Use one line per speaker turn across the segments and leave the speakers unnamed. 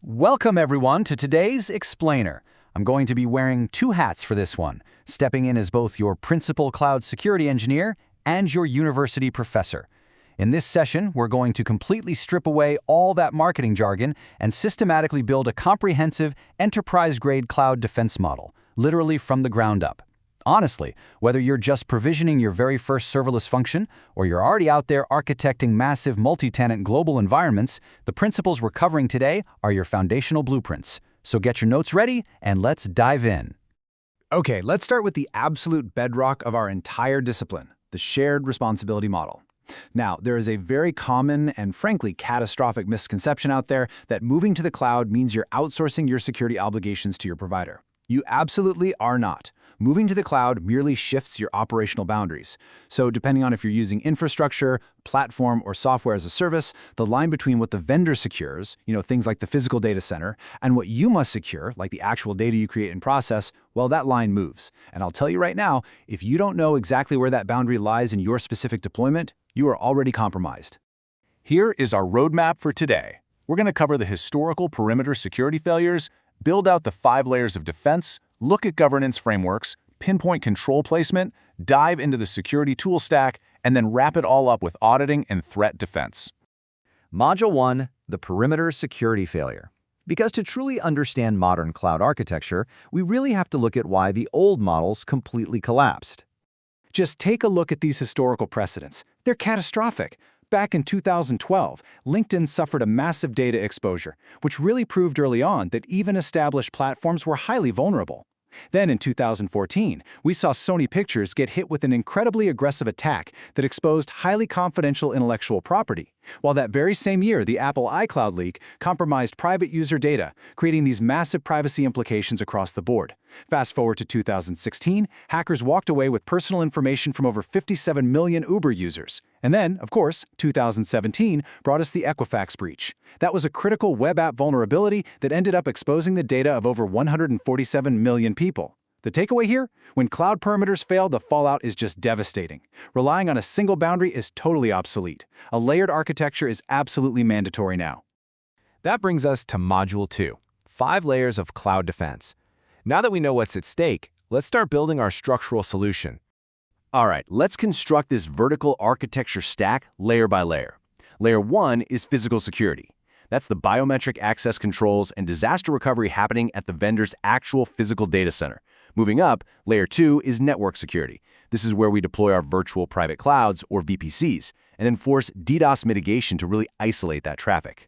Welcome everyone to today's Explainer. I'm going to be wearing two hats for this one, stepping in as both your principal cloud security engineer and your university professor. In this session, we're going to completely strip away all that marketing jargon and systematically build a comprehensive enterprise-grade cloud defense model, literally from the ground up. Honestly, whether you're just provisioning your very first serverless function or you're already out there architecting massive multi-tenant global environments, the principles we're covering today are your foundational blueprints. So get your notes ready and let's dive in.
Okay, let's start with the absolute bedrock of our entire discipline, the shared responsibility model. Now, there is a very common and frankly catastrophic misconception out there that moving to the cloud means you're outsourcing your security obligations to your provider. You absolutely are not. Moving to the cloud merely shifts your operational boundaries. So depending on if you're using infrastructure, platform, or software as a service, the line between what the vendor secures, things like the physical data center, and what you must secure, like the actual data you create and process, well, that line moves. And I'll tell you right now, if you don't know exactly where that boundary lies in your specific deployment, you are already compromised.
Here is our roadmap for today. We're going to cover the historical perimeter security failures, build out the 5 layers of defense, look at governance frameworks, pinpoint control placement, dive into the security tool stack, and then wrap it all up with auditing and threat defense.
Module 1, the perimeter security failure. Because to truly understand modern cloud architecture, we really have to look at why the old models completely collapsed.
Just take a look at these historical precedents. They're catastrophic. Back in 2012, LinkedIn suffered a massive data exposure, which really proved early on that even established platforms were highly vulnerable. Then in 2014, we saw Sony Pictures get hit with an incredibly aggressive attack that exposed highly confidential intellectual property, while that very same year the Apple iCloud leak compromised private user data, creating these massive privacy implications across the board. Fast forward to 2016, hackers walked away with personal information from over 57 million Uber users. And then, of course, 2017 brought us the Equifax breach. That was a critical web app vulnerability that ended up exposing the data of over 147 million people. The takeaway here? When cloud perimeters fail, the fallout is just devastating. Relying on a single boundary is totally obsolete. A layered architecture is absolutely mandatory now.
That brings us to Module 2, 5 layers of cloud defense. Now that we know what's at stake, let's start building our structural solution.
All right, let's construct this vertical architecture stack layer by layer. Layer 1 is physical security. That's the biometric access controls and disaster recovery happening at the vendor's actual physical data center. Moving up, Layer 2 is network security. This is where we deploy our virtual private clouds, or VPCs, and then force DDoS mitigation to really isolate that traffic.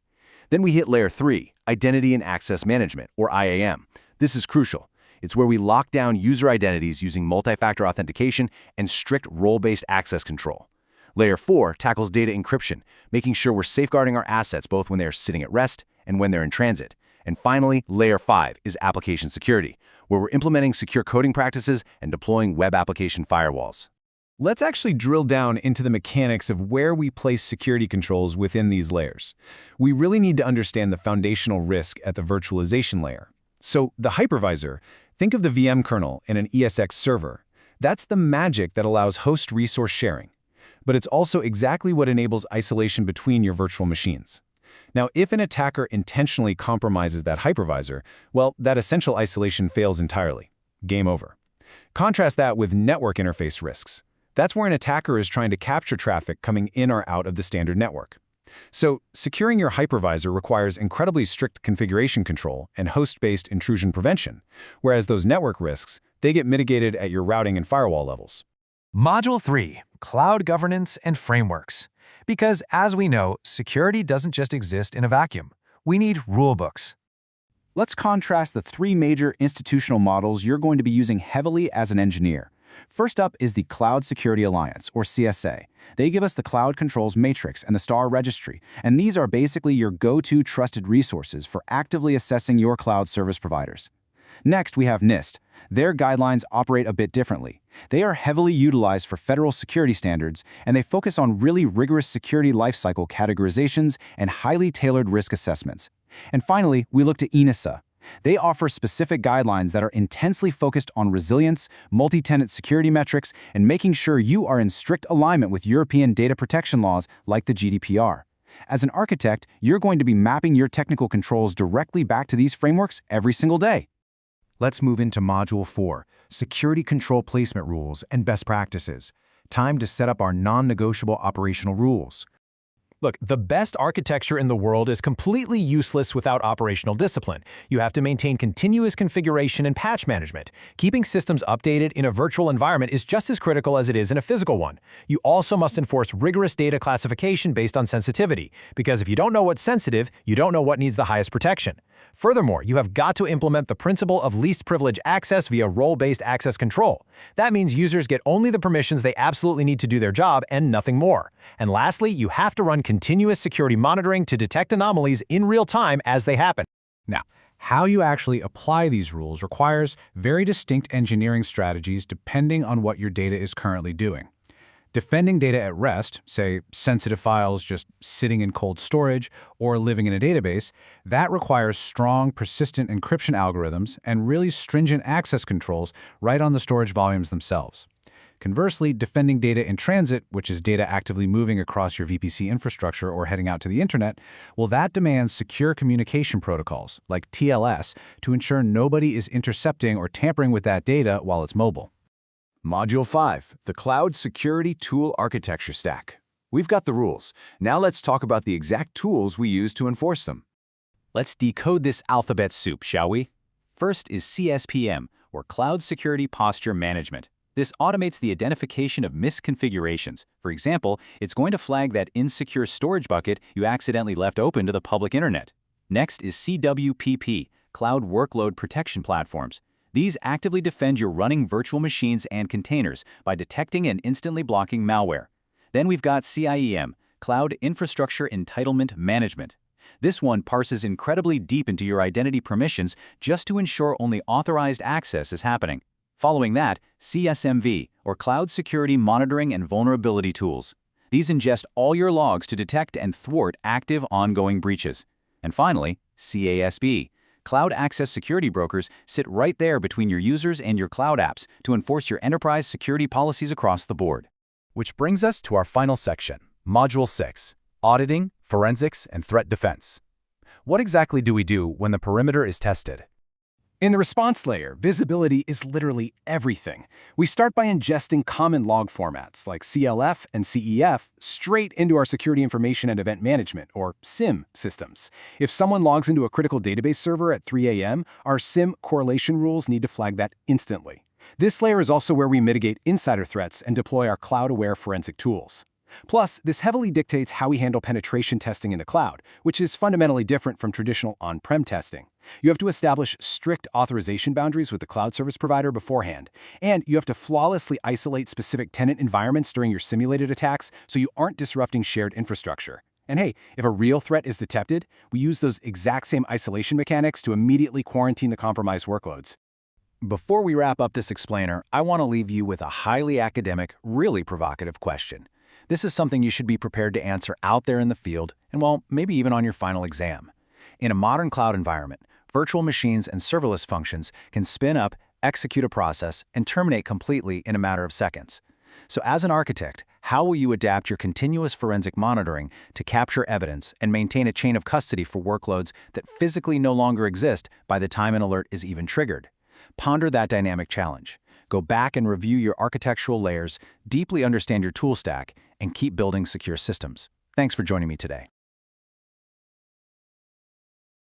Then we hit Layer 3, Identity and Access Management, or IAM. This is crucial. It's where we lock down user identities using multi-factor authentication and strict role-based access control. Layer 4 tackles data encryption, making sure we're safeguarding our assets both when they're sitting at rest and when they're in transit. And finally, Layer 5 is application security, where we're implementing secure coding practices and deploying web application firewalls.
Let's actually drill down into the mechanics of where we place security controls within these layers. We really need to understand the foundational risk at the virtualization layer. So the hypervisor, think of the VM kernel in an ESX server. That's the magic that allows host resource sharing. But it's also exactly what enables isolation between your virtual machines. Now, if an attacker intentionally compromises that hypervisor, well, that essential isolation fails entirely. Game over. Contrast that with network interface risks. That's where an attacker is trying to capture traffic coming in or out of the standard network. So, securing your hypervisor requires incredibly strict configuration control and host-based intrusion prevention, whereas those network risks, they get mitigated at your routing and firewall levels.
Module 3, Cloud Governance and Frameworks. Because, as we know, security doesn't just exist in a vacuum. We need rulebooks.
Let's contrast the 3 major institutional models you're going to be using heavily as an engineer. First up is the Cloud Security Alliance, or CSA. They give us the Cloud Controls Matrix and the STAR Registry, and these are basically your go-to trusted resources for actively assessing your cloud service providers. Next, we have NIST. Their guidelines operate a bit differently. They are heavily utilized for federal security standards, and they focus on really rigorous security lifecycle categorizations and highly tailored risk assessments. And finally, we look to ENISA. They offer specific guidelines that are intensely focused on resilience, multi-tenant security metrics, and making sure you are in strict alignment with European data protection laws like the GDPR. As an architect, you're going to be mapping your technical controls directly back to these frameworks every single day.
Let's move into Module 4, Security Control Placement Rules and Best Practices. Time to set up our non-negotiable operational rules.
Look, the best architecture in the world is completely useless without operational discipline. You have to maintain continuous configuration and patch management. Keeping systems updated in a virtual environment is just as critical as it is in a physical one. You also must enforce rigorous data classification based on sensitivity, because if you don't know what's sensitive, you don't know what needs the highest protection. Furthermore, you have got to implement the principle of least privilege access via role-based access control. That means users get only the permissions they absolutely need to do their job and nothing more. And lastly, you have to run continuous security monitoring to detect anomalies in real time as they happen.
Now, how you actually apply these rules requires very distinct engineering strategies depending on what your data is currently doing. Defending data at rest, say sensitive files just sitting in cold storage or living in a database, that requires strong, persistent encryption algorithms and really stringent access controls right on the storage volumes themselves. Conversely, defending data in transit, which is data actively moving across your VPC infrastructure or heading out to the internet, well, that demands secure communication protocols, like TLS, to ensure nobody is intercepting or tampering with that data while it's mobile.
Module 5, the Cloud Security Tool Architecture Stack. We've got the rules. Now let's talk about the exact tools we use to enforce them.
Let's decode this alphabet soup, shall we? First is CSPM, or Cloud Security Posture Management. This automates the identification of misconfigurations. For example, it's going to flag that insecure storage bucket you accidentally left open to the public internet. Next is CWPP, Cloud Workload Protection Platforms. These actively defend your running virtual machines and containers by detecting and instantly blocking malware. Then we've got CIEM, Cloud Infrastructure Entitlement Management. This one parses incredibly deep into your identity permissions just to ensure only authorized access is happening. Following that, CSMV, or Cloud Security Monitoring and Vulnerability Tools. These ingest all your logs to detect and thwart active ongoing breaches. And finally, CASB. Cloud Access Security Brokers sit right there between your users and your cloud apps to enforce your enterprise security policies across the board.
Which brings us to our final section, Module 6, Auditing, Forensics, and Threat Defense. What exactly do we do when the perimeter is tested? In the response layer, visibility is literally everything. We start by ingesting common log formats like CLF and CEF straight into our Security Information and Event Management, or SIEM, systems. If someone logs into a critical database server at 3 a.m., our SIEM correlation rules need to flag that instantly. This layer is also where we mitigate insider threats and deploy our cloud-aware forensic tools. Plus, this heavily dictates how we handle penetration testing in the cloud, which is fundamentally different from traditional on-prem testing. You have to establish strict authorization boundaries with the cloud service provider beforehand, and you have to flawlessly isolate specific tenant environments during your simulated attacks so you aren't disrupting shared infrastructure. And hey, if a real threat is detected, we use those exact same isolation mechanics to immediately quarantine the compromised workloads. Before we wrap up this explainer, I want to leave you with a highly academic, really provocative question. This is something you should be prepared to answer out there in the field, and well, maybe even on your final exam. In a modern cloud environment, virtual machines and serverless functions can spin up, execute a process, and terminate completely in a matter of seconds. So as an architect, how will you adapt your continuous forensic monitoring to capture evidence and maintain a chain of custody for workloads that physically no longer exist by the time an alert is even triggered? Ponder that dynamic challenge. Go back and review your architectural layers, deeply understand your tool stack, and keep building secure systems. Thanks for joining me today.